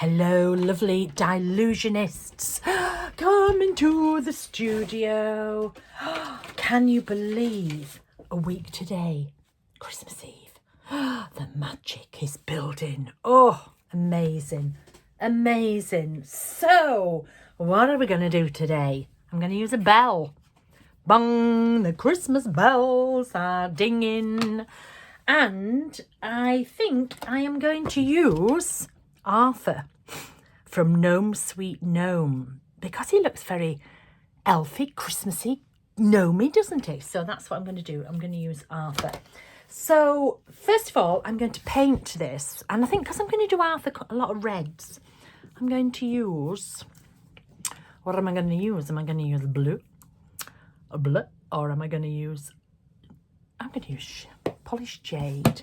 Hello, lovely Dylusionists. Come into the studio. Can you believe a week today, Christmas Eve, the magic is building. Oh, amazing. Amazing. So, what are we going to do today? I'm going to use a bell. Bung, the Christmas bells are dinging. And I think I am going to use Arthur from Gnome Sweet Gnome because he looks very elfy, Christmassy, gnomey, doesn't he? So that's what I'm going to do. I'm going to use Arthur. So first of all, I'm going to paint this, and I think because I'm going to do Arthur a lot of reds, I'm going to use, what am I going to use? Am I going to use blue, or am I going to use, I'm going to use polished jade.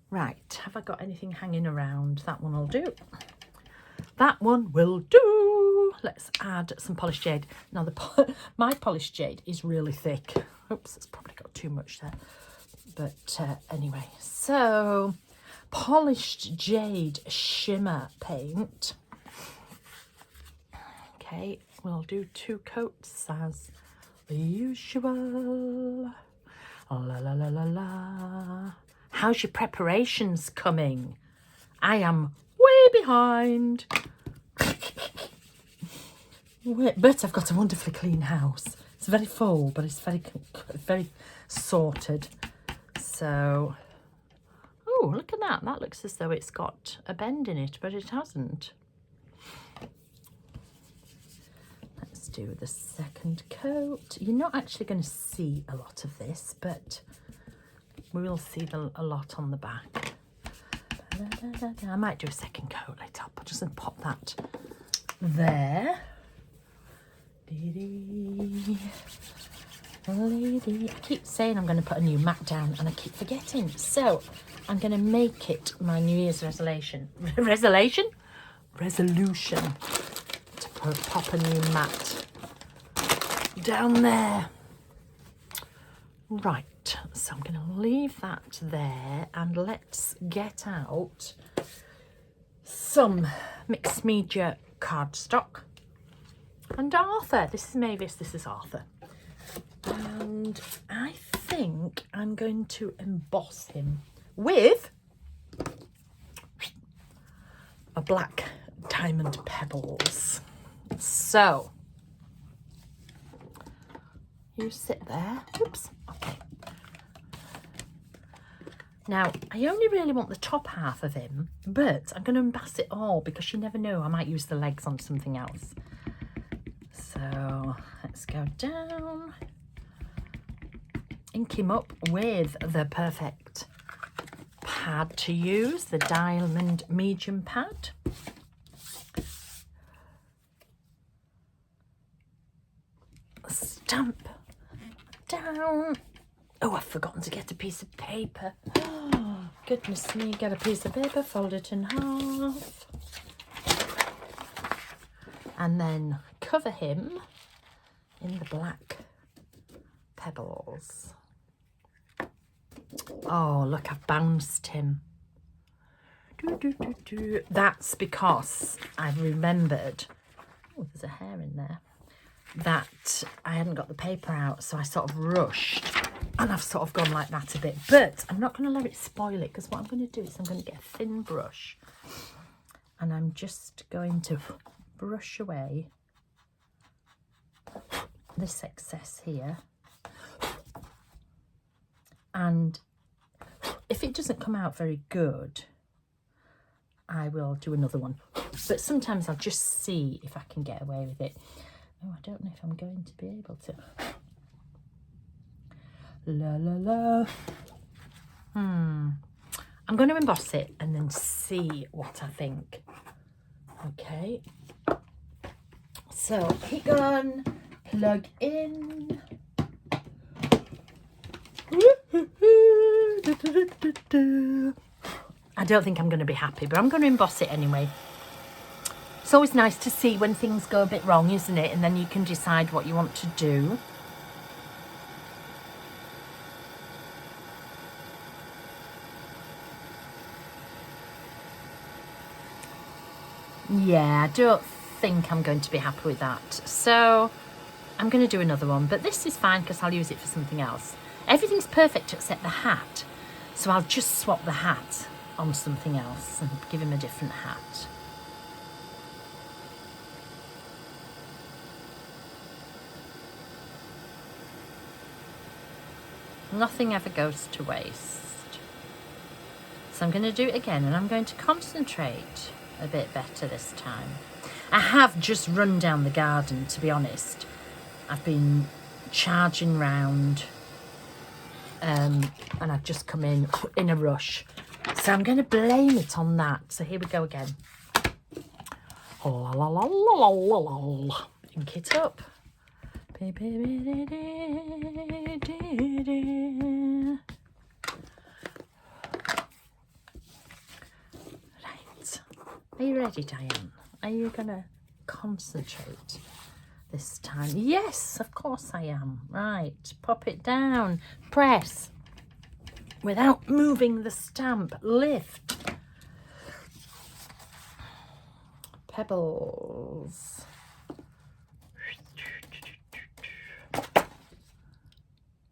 Right, have I got anything hanging around? That one will do. That one will do. Let's add some polished jade. Now, my polished jade is really thick. Oops, it's probably got too much there. But anyway, so polished jade shimmer paint. Okay, we'll do 2 coats as usual. La la la la la. How's your preparations coming? I am way behind. But I've got a wonderfully clean house. It's very full, but it's very sorted. So, oh, look at that. That looks as though it's got a bend in it, but it hasn't. Let's do the second coat. You're not actually going to see a lot of this, but we will see a lot on the back. I might do a second coat later. I'll just pop that there. I keep saying I'm going to put a new mat down and I keep forgetting. So I'm going to make it my New Year's resolution to pop a new mat down there. Right, so I'm going to leave that there and let's get out some mixed media cardstock and Arthur. This is Mavis, this is Arthur. And I think I'm going to emboss him with a black diamond pebbles. So, you sit there. Oops. Okay. Now, I only really want the top half of him, but I'm going to emboss it all because you never know. I might use the legs on something else. So, let's go down. Ink him up with the perfect pad to use, the diamond medium pad. Stamp down. Oh, I've forgotten to get a piece of paper. Oh, goodness me, get a piece of paper, fold it in half. And then cover him in the black pebbles. Oh, look, I've bounced him. That's because I've remembered, oh, there's a hair in there, that I hadn't got the paper out, so I sort of rushed and I've sort of gone like that a bit, but I'm not going to let it spoil it because what I'm going to do is I'm going to get a thin brush and I'm just going to brush away this excess here, and if it doesn't come out very good I will do another one, but sometimes I'll just see if I can get away with it. Oh, I don't know if I'm going to be able to. La la la. I'm going to emboss it and then see what I think. Okay. So, heat gun, plug in. I don't think I'm going to be happy, but I'm going to emboss it anyway. It's always nice to see when things go a bit wrong, isn't it? And then you can decide what you want to do. Yeah, I don't think I'm going to be happy with that. So I'm going to do another one, but this is fine because I'll use it for something else. Everything's perfect except the hat. So I'll just swap the hat on something else and give him a different hat. Nothing ever goes to waste. So I'm going to do it again, and I'm going to concentrate a bit better this time. I have just run down the garden, to be honest. I've been charging round, and I've just come in a rush. So I'm going to blame it on that. So here we go again. La la la la la la. Ink it up. Right. Are you ready, Diane? Are you going to concentrate this time? Yes, of course I am. Right, pop it down. Press. Without moving the stamp. Lift. Pebbles.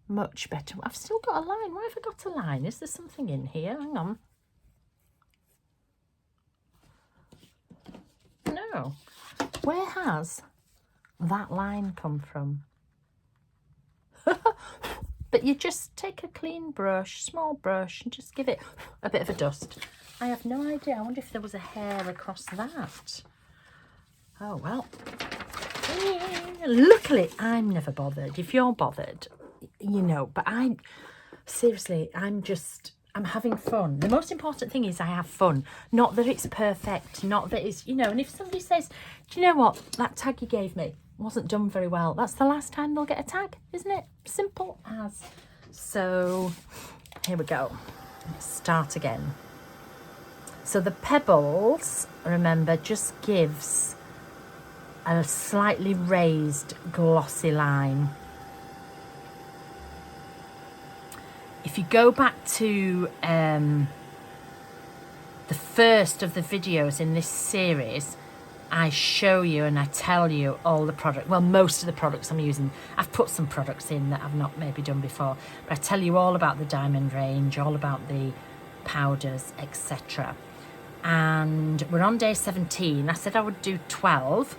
Much better. I've still got a line. Why have I got a line? Is there something in here? Hang on. No. Where has that line come from? But you just take a clean brush, small brush, and just give it a bit of a dust. I have no idea. I wonder if there was a hair across that. Oh, well. Luckily, I'm never bothered. If you're bothered, you know, but seriously, I'm having fun. The most important thing is I have fun. Not that it's perfect, not that it's, you know, and if somebody says, do you know what, that tag you gave me wasn't done very well, that's the last time they'll get a tag, isn't it? Simple as. So here we go. Let's start again. So the pebbles, remember, just gives a slightly raised glossy line. If you go back to the first of the videos in this series, I show you and I tell you all the product, well, most of the products I'm using. I've put some products in that I've not maybe done before, but I tell you all about the diamond range, all about the powders, etc. And we're on day 17. I said I would do 12,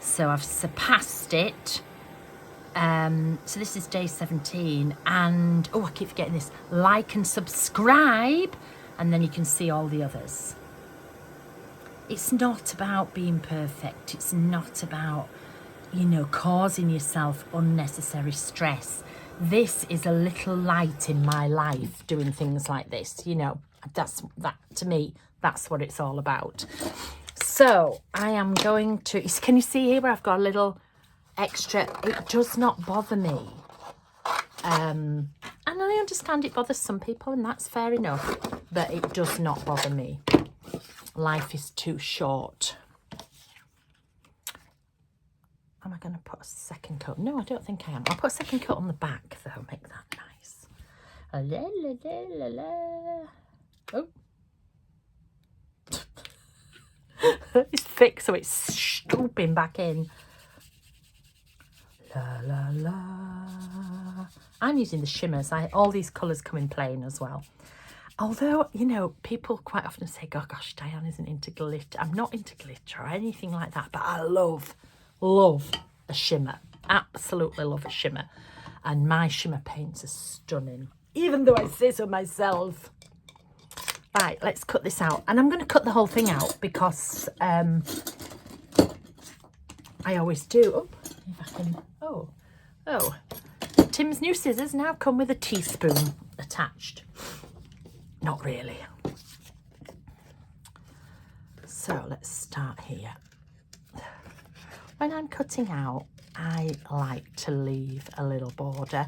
so I've surpassed it. So this is day 17, and oh, I keep forgetting this. Like and subscribe, and then you can see all the others. It's not about being perfect. It's not about, you know, causing yourself unnecessary stress. This is a little light in my life doing things like this, you know. That to me, that's what it's all about. So I am going to, can you see here where I've got a little extra? It does not bother me. And I understand it bothers some people, and that's fair enough, but it does not bother me. Life is too short. Am I going to put a second coat? No, I don't think I am. I'll put a second coat on the back, though. Make that nice. La, la, la, la, la. Oh. It's thick, so it's scooping back in. La, la, la. I'm using the shimmers. All these colours come in plain as well. Although, you know, people quite often say, oh gosh, Diane isn't into glitter. I'm not into glitter or anything like that, but I love a shimmer. Absolutely love a shimmer. And my shimmer paints are stunning, even though I say so myself. Right, let's cut this out. And I'm going to cut the whole thing out because I always do. Oh, if I can, oh. Tim's new scissors now come with a teaspoon attached. Not really. So let's start here. When I'm cutting out, I like to leave a little border.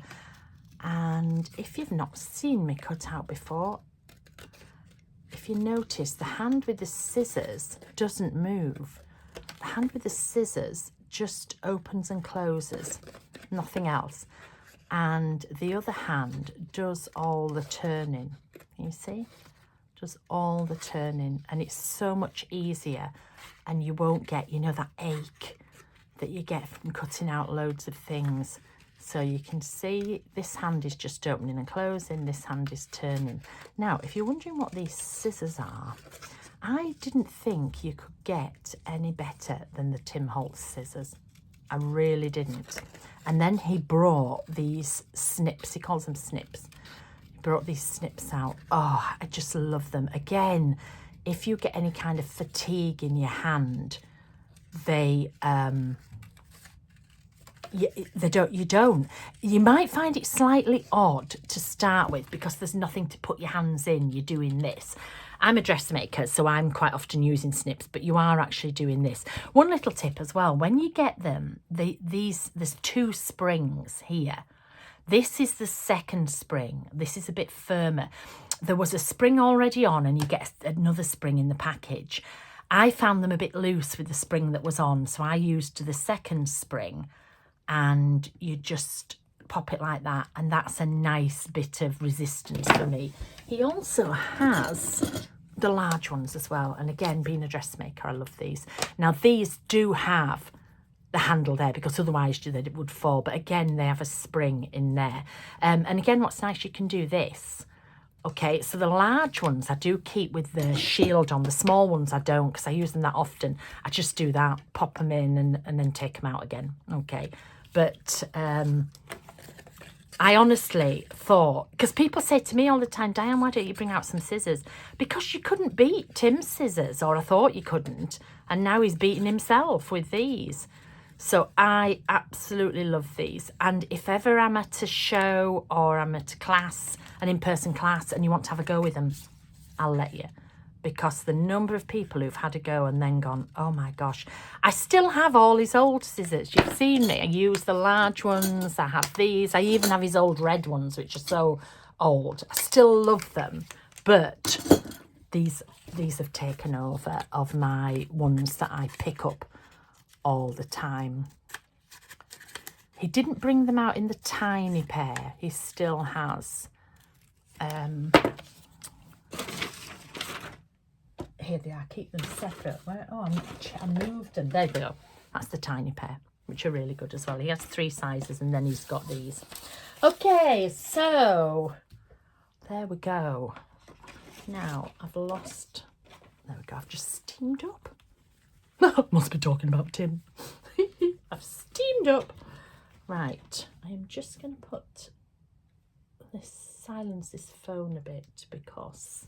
And if you've not seen me cut out before, if you notice, the hand with the scissors doesn't move. The hand with the scissors just opens and closes, nothing else. And the other hand does all the turning. You see? does all the turning, and it's so much easier, and you won't get, you know, that ache that you get from cutting out loads of things. So you can see this hand is just opening and closing, this hand is turning. Now, if you're wondering what these scissors are, I didn't think you could get any better than the Tim Holtz scissors. I really didn't. And then he brought these snips, he calls them snips. He brought these snips out. Oh, I just love them. Again, if you get any kind of fatigue in your hand, you don't. You might find it slightly odd to start with because there's nothing to put your hands in. You're doing this. I'm a dressmaker, so I'm quite often using snips, but you are actually doing this. One little tip as well, when you get them, there's 2 springs here. This is the second spring. This is a bit firmer. There was a spring already on, and you get another spring in the package. I found them a bit loose with the spring that was on, so I used the second spring, and you just pop it like that, and that's a nice bit of resistance for me. He also has the large ones as well, and again, being a dressmaker, I love these. Now these do have the handle there because otherwise it would fall, but again, they have a spring in there. And again, what's nice, you can do this. Okay, so the large ones I do keep with the shield on. The small ones I don't, because I use them that often. I just do that, pop them in and then take them out again. Okay, but I honestly thought, because people say to me all the time, Diane, why don't you bring out some scissors? Because you couldn't beat Tim's scissors, or I thought you couldn't, and now he's beating himself with these. So I absolutely love these. And if ever I'm at a show or I'm at a class, an in-person class, and you want to have a go with them, I'll let you. Because the number of people who've had a go and then gone, oh my gosh. I still have all his old scissors. You've seen me. I use the large ones. I have these. I even have his old red ones, which are so old. I still love them. But these have taken over of my ones that I pick up all the time. He didn't bring them out in the tiny pair. He still has here they are. Keep them separate. Where? Oh, I moved them. There we go. That's the tiny pair, which are really good as well. He has 3 sizes, and then he's got these. Okay, so there we go. Now I've lost. There we go. I've just steamed up. Must be talking about Tim. I've steamed up. Right. I am just going to put silence this phone a bit because.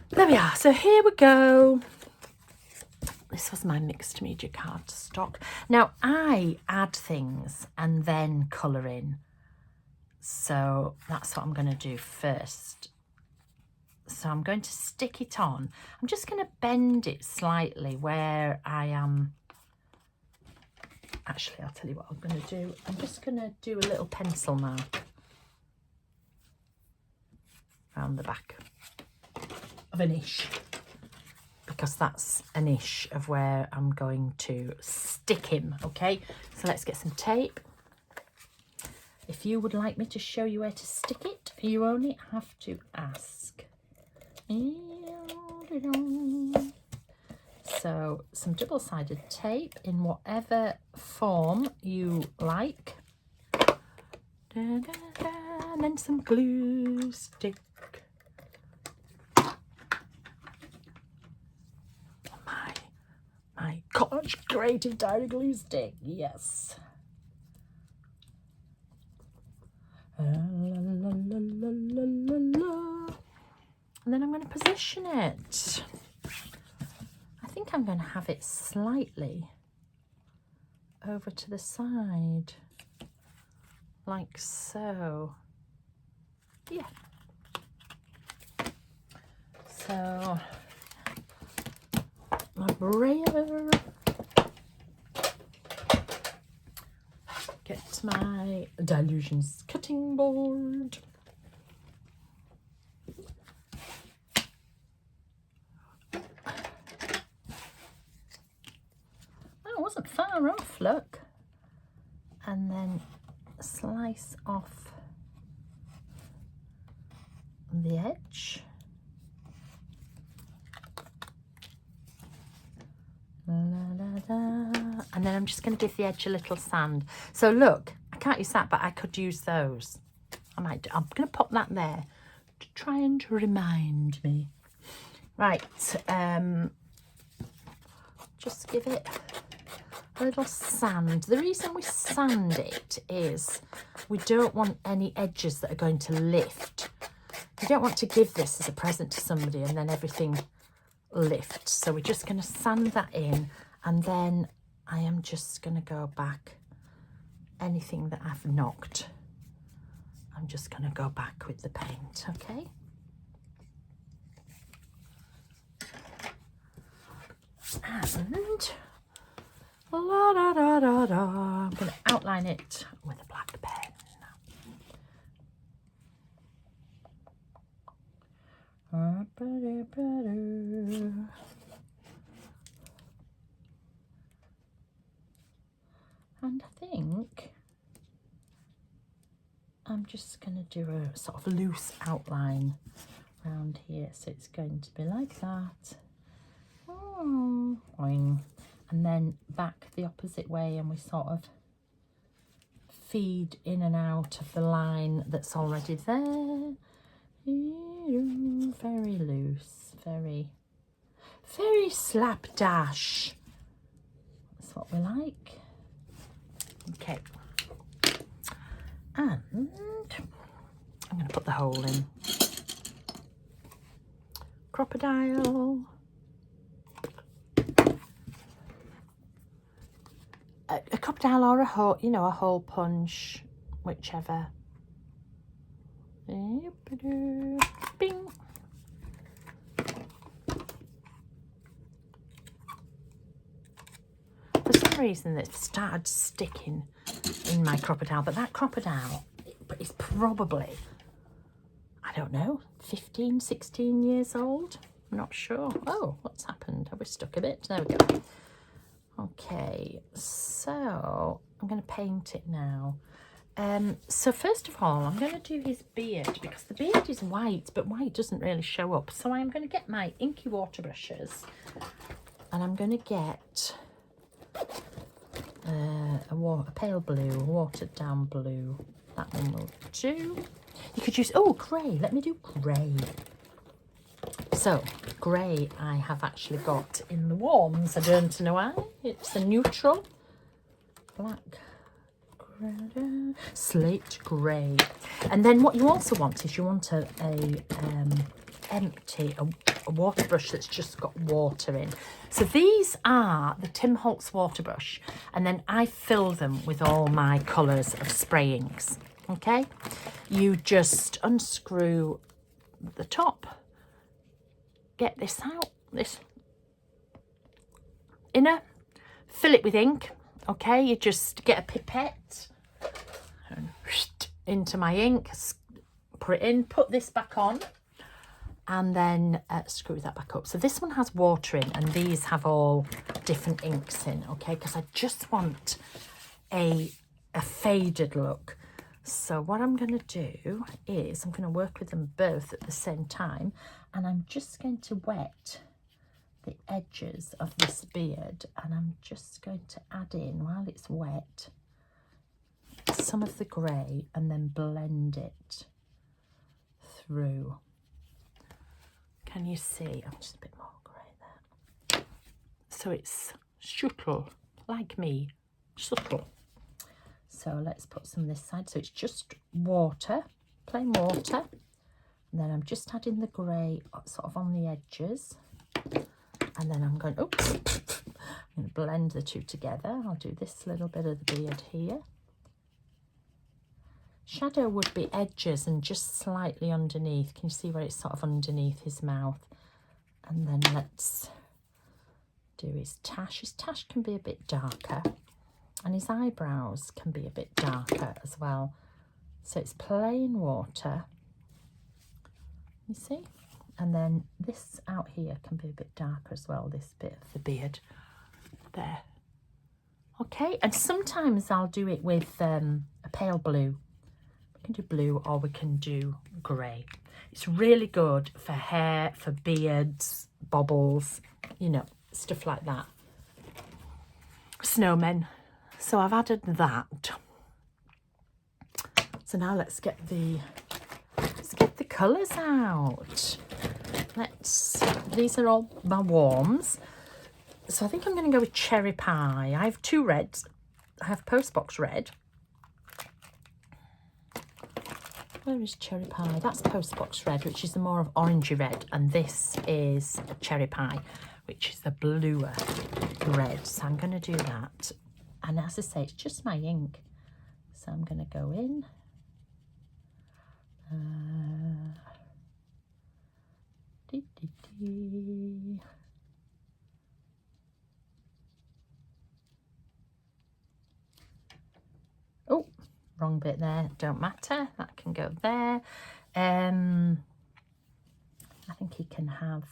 There we are. So here we go. This was my mixed media card stock. Now, I add things and then colour in. So that's what I'm going to do first. So I'm going to stick it on. I'm just going to bend it slightly where I am. Actually, I'll tell you what I'm going to do. I'm just going to do a little pencil mark around the back of an ish, because that's an ish of where I'm going to stick him. Okay, so let's get some tape. If you would like me to show you where to stick it, you only have to ask. So some double-sided tape in whatever form you like, and then some glue stick. My gosh, creative diary glue stick, yes. And then I'm going to position it. I think I'm going to have it slightly over to the side, like so. Yeah. So my brayer, get my Dylusions cutting board. Oh, it wasn't far off, look. And then slice off the edge. And then I'm just going to give the edge a little sand. So look, I can't use that, but I could use those. I'm going to pop that there to try and remind me. Right, just give it a little sand. The reason we sand it is we don't want any edges that are going to lift. You don't want to give this as a present to somebody and then everything lifts. So we're just going to sand that in, and then I am just going to go back. Anything that I've knocked, I'm just going to go back with the paint, okay? And la da da da da, I'm going to outline it with a black pen. And I think I'm just going to do a sort of loose outline around here. So it's going to be like that. Oh, boing. And then back the opposite way, and we sort of feed in and out of the line that's already there. Very loose, very slapdash. That's what we like. Okay. And I'm going to put the hole in. Crocodile. A crocodile or a hole, you know, a hole punch, whichever. Bing. For some reason it started sticking in my crocodile, but that crocodile is probably, I don't know, 15, 16 years old. I'm not sure. Oh, what's happened? Have we stuck a bit? There we go. Okay, so I'm going to paint it now. So first of all, I'm going to do his beard, because the beard is white, but white doesn't really show up. So I'm going to get my inky water brushes, and I'm going to get a pale blue, a watered down blue. That one will do. You could use, oh, grey. Let me do grey. So, grey I have actually got in the warms. I don't know why. It's a neutral. Black. Slate grey. And then what you also want is you want a water brush that's just got water in. So these are the Tim Holtz water brush, and then I fill them with all my colours of spray inks. Okay, you just unscrew the top, get this out, this inner, fill it with ink. Okay, you just get a pipette and into my ink, put it in, put this back on, and then screw that back up. So this one has water in, and these have all different inks in, okay, because I just want a faded look. So what I'm going to do is I'm going to work with them both at the same time, and I'm just going to wet the edges of this beard, and I'm just going to add in, while it's wet, some of the grey, and then blend it through. Can you see? I'm just a bit more grey there. So it's subtle, like me, subtle. So let's put some this side. So it's just water, plain water, and then I'm just adding the grey sort of on the edges. And then I'm going, oops, I'm going to blend the two together. I'll do this little bit of the beard here. Shadow would be edges and just slightly underneath. Can you see where it's sort of underneath his mouth? And then let's do his tash. His tash can be a bit darker, and his eyebrows can be a bit darker as well. So it's plain water, you see? And then this out here can be a bit darker as well, this bit of the beard there. Okay, and sometimes I'll do it with a pale blue. We can do blue or we can do grey. It's really good for hair, for beards, bobbles, you know, stuff like that. snowmen. So I've added that. So now let's get the colours out. These are all my warms. So I think I'm going to go with cherry pie. I have two reds. I have postbox red. Where is cherry pie? That's postbox red, which is the more of orangey red. And this is cherry pie, which is the bluer red. So I'm going to do that. And as I say, it's just my ink. So I'm going to go in. Oh, wrong bit there. Don't matter. That can go there. I think he can have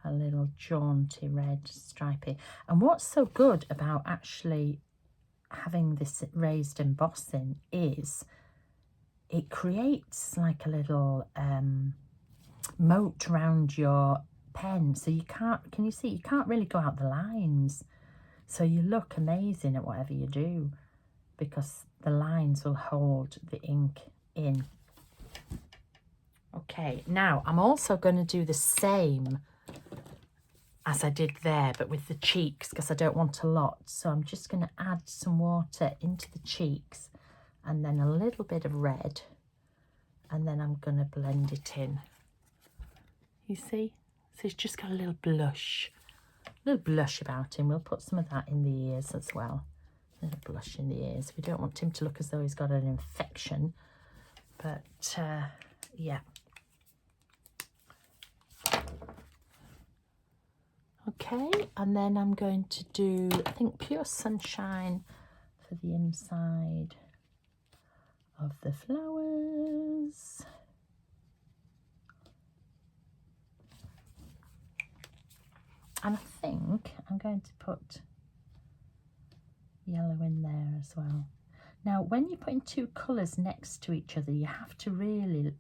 a little jaunty red stripy. And what's so good about actually having this raised embossing is it creates like a little moat around your pen, so you can't, can you see, you can't really go out the lines, so you look amazing at whatever you do because the lines will hold the ink in. Okay, now I'm also going to do the same as I did there, but with the cheeks, because I don't want a lot. So I'm just going to add some water into the cheeks and then a little bit of red, and then I'm going to blend it in. You see? So it's just got a little blush about him. We'll put some of that in the ears as well. A little blush in the ears. We don't want him to look as though he's got an infection, but yeah. Okay, and then I'm going to do, I think, Pure Sunshine for the inside of the flowers. And I think I'm going to put yellow in there as well. Now, when you're putting two colours next to each other, you have to really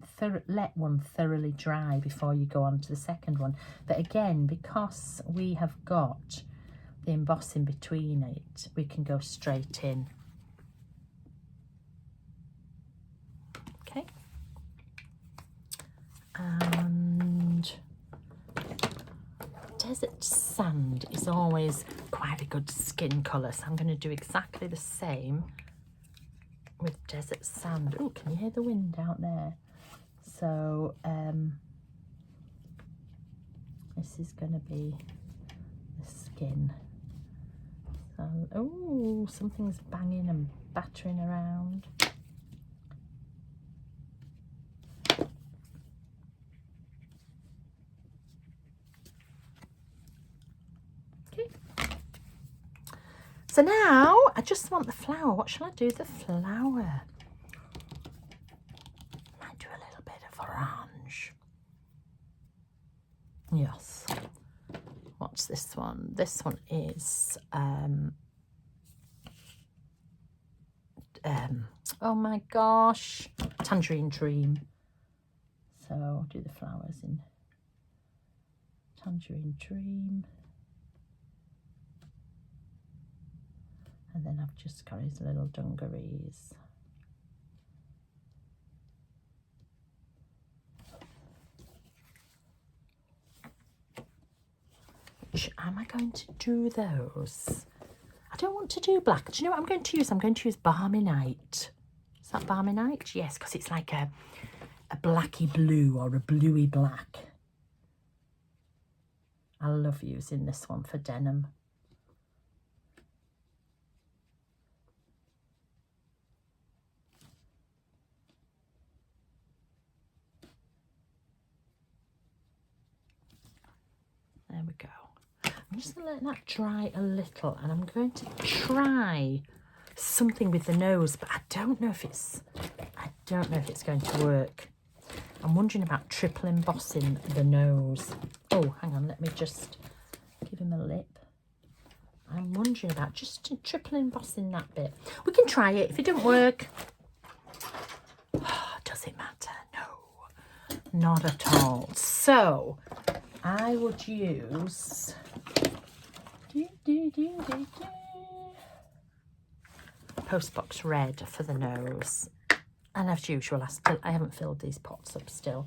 let one thoroughly dry before you go on to the second one. But again, because we have got the embossing between it, we can go straight in. Okay. And desert sand is always quite a good skin colour, so I'm going to do exactly the same with desert sand. Oh, can you hear the wind out there? So this is going to be the skin. So, oh, something's banging and battering around. Okay. So now I just want the flower. What shall I do? The flower. Might do a little bit of orange. Yes. What's this one? This one is oh my gosh, Tangerine Dream. So I'll do the flowers in Tangerine Dream. And then I've just got his little dungarees. Which, am I going to do those? I don't want to do black. Do you know what I'm going to use? I'm going to use Balmy Night. Is that Balmy Night? Yes, because it's like a blacky blue or a bluey black. I love using this one for denim. There we go. I'm just going to let that dry a little, and I'm going to try something with the nose, but I don't know if it's going to work. I'm wondering about triple embossing the nose. Oh, hang on, let me just give him a lip. I'm wondering about just triple embossing that bit. We can try it. If it don't work, does it matter? No, not at all. So I would use postbox red for the nose. And as usual, I haven't filled these pots up still.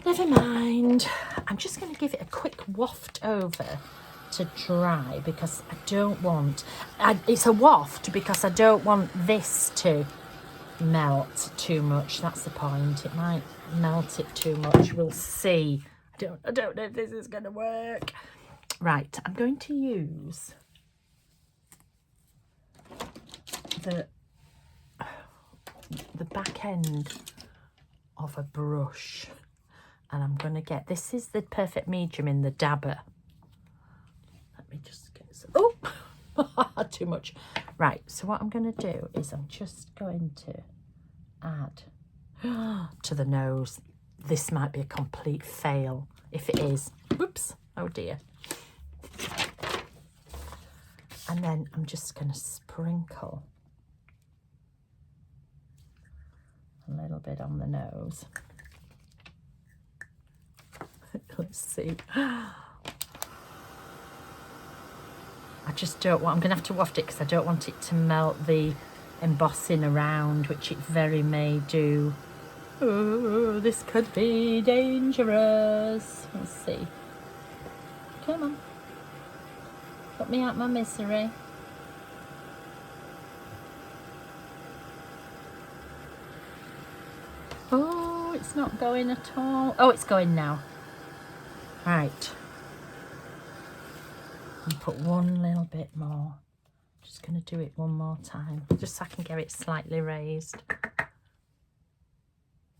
Never mind. I'm just going to give it a quick waft over to dry because I don't want... it's a waft because I don't want this to melt too much. That's the point. It might melt it too much. We'll see. I don't know if this is going to work. Right, I'm going to use the back end of a brush, and I'm going to get, this is the perfect medium in the dabber. Let me just get some, oh, too much. Right, so what I'm going to do is I'm just going to add to the nose. This might be a complete fail. If it is, whoops, oh dear. And then I'm just going to sprinkle a little bit on the nose. Let's see. I just don't want, I'm going to have to waft it because I don't want it to melt the embossing around, which it very may do. Oh, this could be dangerous. Let's see. Come on. Put me out my misery. Oh, it's not going at all. Oh, it's going now. Right. And put one little bit more. Just going to do it one more time, just so I can get it slightly raised.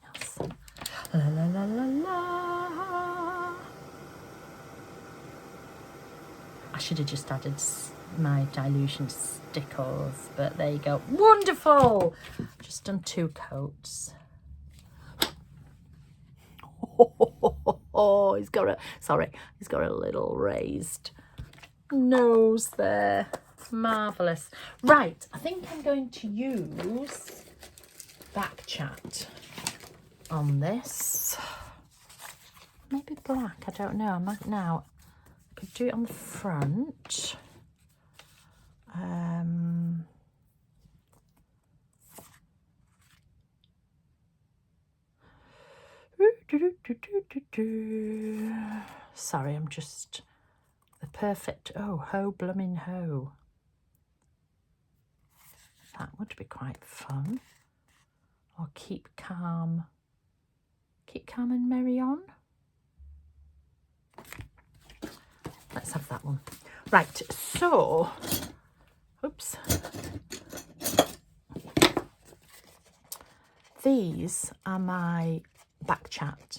Yes. La la la la la. I should have just added my Dylusion stickers, but there you go. Wonderful! Just done 2 coats. Oh, he's got a little raised nose there. Marvellous. Right, I think I'm going to use back chat on this. Maybe black, I don't know. I might now. I could do it on the front. Sorry, I'm just the perfect, oh, ho bloomin' ho. That would be quite fun. Or keep calm and merry on. Let's have that one. Right, so, oops. These are my back chat,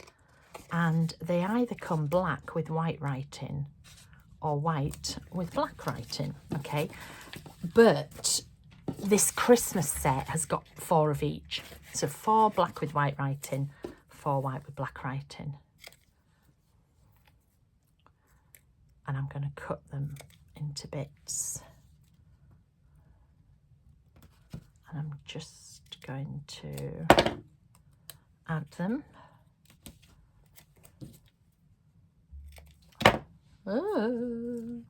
and they either come black with white writing or white with black writing, okay? But this Christmas set has got 4 of each. So 4 black with white writing, 4 white with black writing. And I'm going to cut them into bits. And I'm just going to add them. Oh,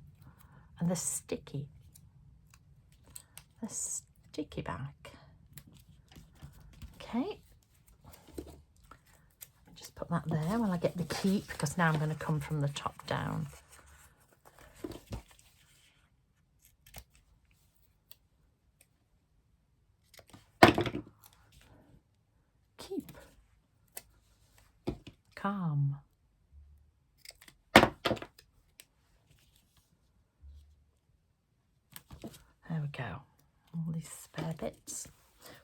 and the sticky back. Okay, just put that there while I get the keep, because now I'm going to come from the top down. Keep calm. There we go. All these spare bits.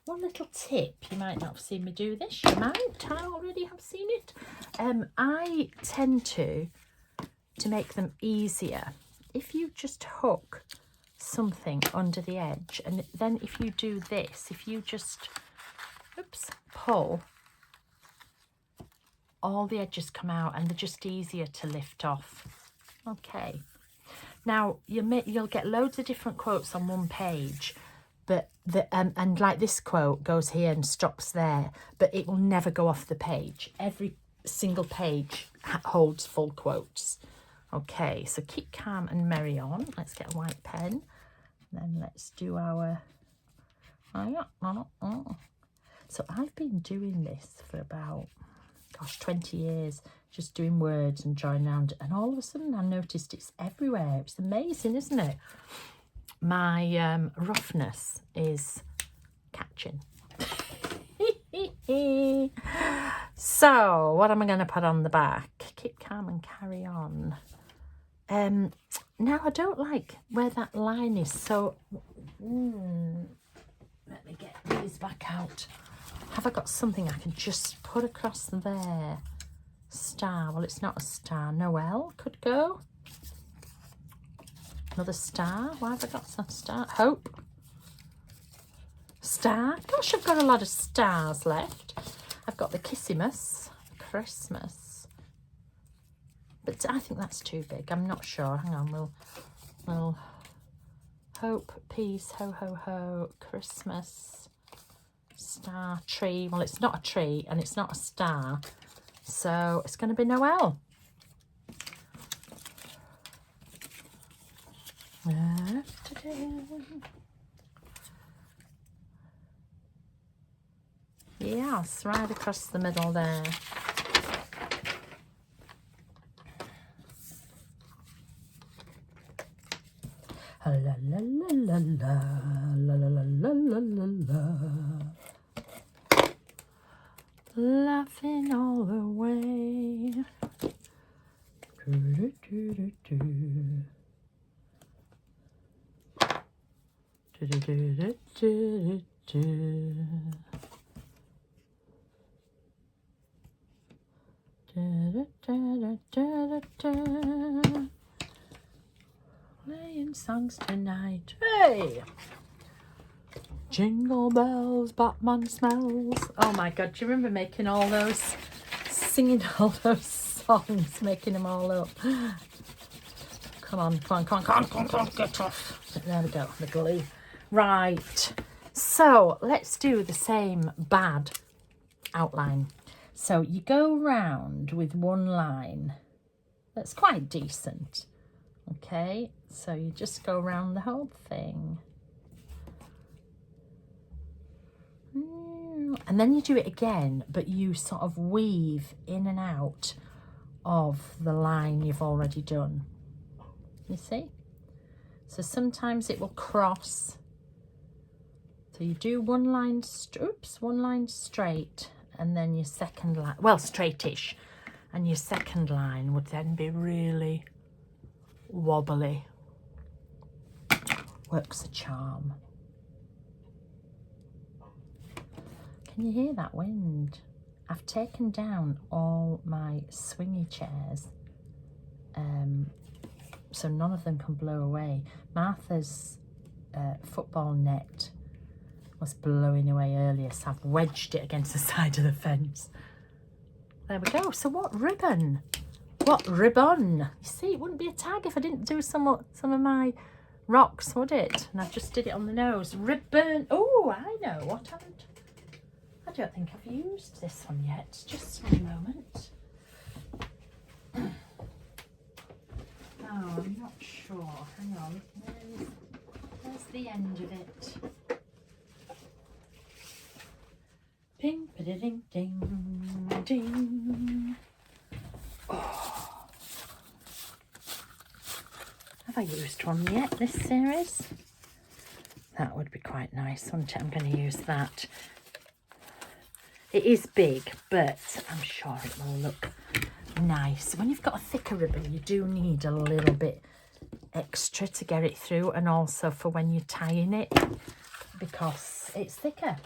One little tip, you might not have seen me do this, you might, I already have seen it. I tend to make them easier if you just hook something under the edge, and then if you do this, if you just, oops, pull, all the edges come out and they're just easier to lift off. Okay. Now, you'll get loads of different quotes on one page, but and like this quote goes here and stops there, but it will never go off the page. Every single page holds full quotes. Okay, so keep calm and merry on. Let's get a white pen. And then let's do our So I've been doing this for about, gosh, 20 years, just doing words and drawing around. And all of a sudden I noticed it's everywhere. It's amazing, isn't it? My roughness is catching. So what am I going to put on the back? Keep calm and carry on. Now I don't like where that line is, so let me get these back out. Have I got something I can just put across there? Star. Well, it's not a star. Noel could go. Another star. Why have I got some star? Hope. Star. Gosh, I've got a lot of stars left. I've got the Kissimus, Christmas. But I think that's too big. I'm not sure. Hang on, we'll hope, peace, ho, ho, ho, Christmas, star, tree. Well, it's not a tree and it's not a star. So it's going to be Noel. Yes, right across the middle there. La la la la la la la la la la la. Laughing all the way. Do, do, do, do, do. Do, do, do, do, do, do. Da, da, da, da, da. Playing songs tonight. Hey! Jingle bells, Batman smells. Oh my God, do you remember making all those, singing all those songs, making them all up? Come on, come on, come on, come on, come on, come on, get off. There we go, the glue. Right, so let's do the same bad outline. So you go round with one line that's quite decent. Okay, so you just go around the whole thing. And then you do it again, but you sort of weave in and out of the line you've already done. You see? So sometimes it will cross. So you do one line, one line straight, and then your second line, well, straightish, and your second line would then be really wobbly. Works a charm. Can you hear that wind? I've taken down all my swingy chairs, so none of them can blow away. Martha's football net was blowing away earlier, so I've wedged it against the side of the fence. There we go. So what ribbon? What ribbon? You see, it wouldn't be a tag if I didn't do some of my rocks, would it? And I just did it on the nose. Ribbon. Oh, I know what haven't. I don't think I've used this one yet. Just one moment. Oh, I'm not sure. Hang on. Where's the end of it? Ping, pa-da-ding, ding, ding. Oh. Have I used one yet, this series? That would be quite nice, wouldn't it? I'm going to use that. It is big, but I'm sure it will look nice. When you've got a thicker ribbon, you do need a little bit extra to get it through, and also for when you're tying it, because it's thicker,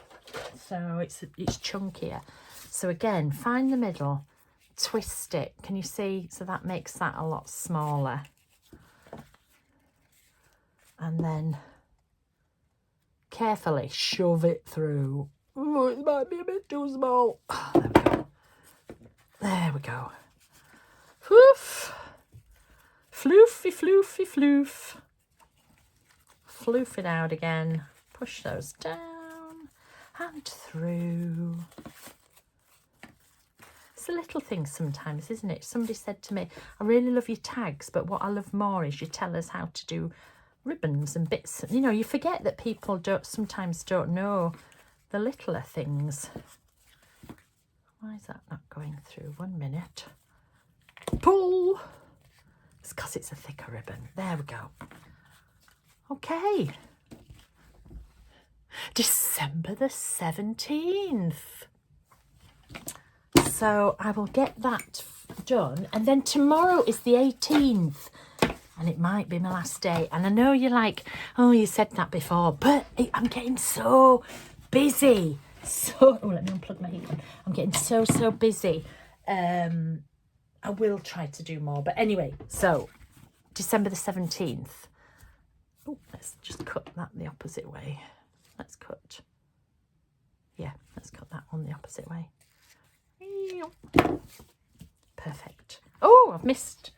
so it's chunkier. So again, find the middle, twist it. Can you see? So that makes that a lot smaller. And then carefully shove it through. Oh, it might be a bit too small. Oh, there we go. There we go. Floof. Floofy, floofy, floof. Floof it out again. Push those down and through. It's a little thing sometimes, isn't it? Somebody said to me, I really love your tags, but what I love more is you tell us how to do ribbons and bits. You know, you forget that people sometimes don't know the littler things. Why is that not going through? 1 minute. Pull. It's because it's a thicker ribbon. There we go. Okay. December the 17th. So I will get that done. And then tomorrow is the 18th. And it might be my last day. And I know you're like, oh, you said that before. But I'm getting so busy. So, oh, let me unplug my heat. I'm getting so busy. I will try to do more. But anyway, so December the 17th. Oh, let's just cut that the opposite way. Let's cut that one the opposite way. Perfect. Oh, I've missed.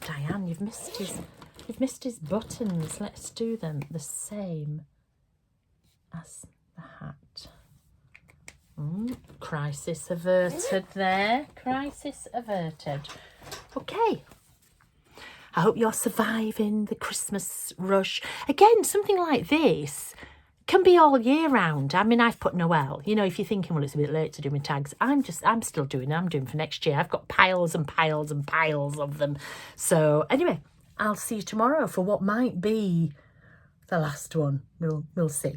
Diane, you've missed his buttons. Let's do them the same as the hat. Crisis averted there. Crisis averted. Okay. I hope you're surviving the Christmas rush. Again, something like this can be all year round. I mean, I've put Noel. You know, if you're thinking, well, it's a bit late to do my tags, I'm still doing them. I'm doing for next year. I've got piles and piles and piles of them. So anyway, I'll see you tomorrow for what might be the last one. We'll see.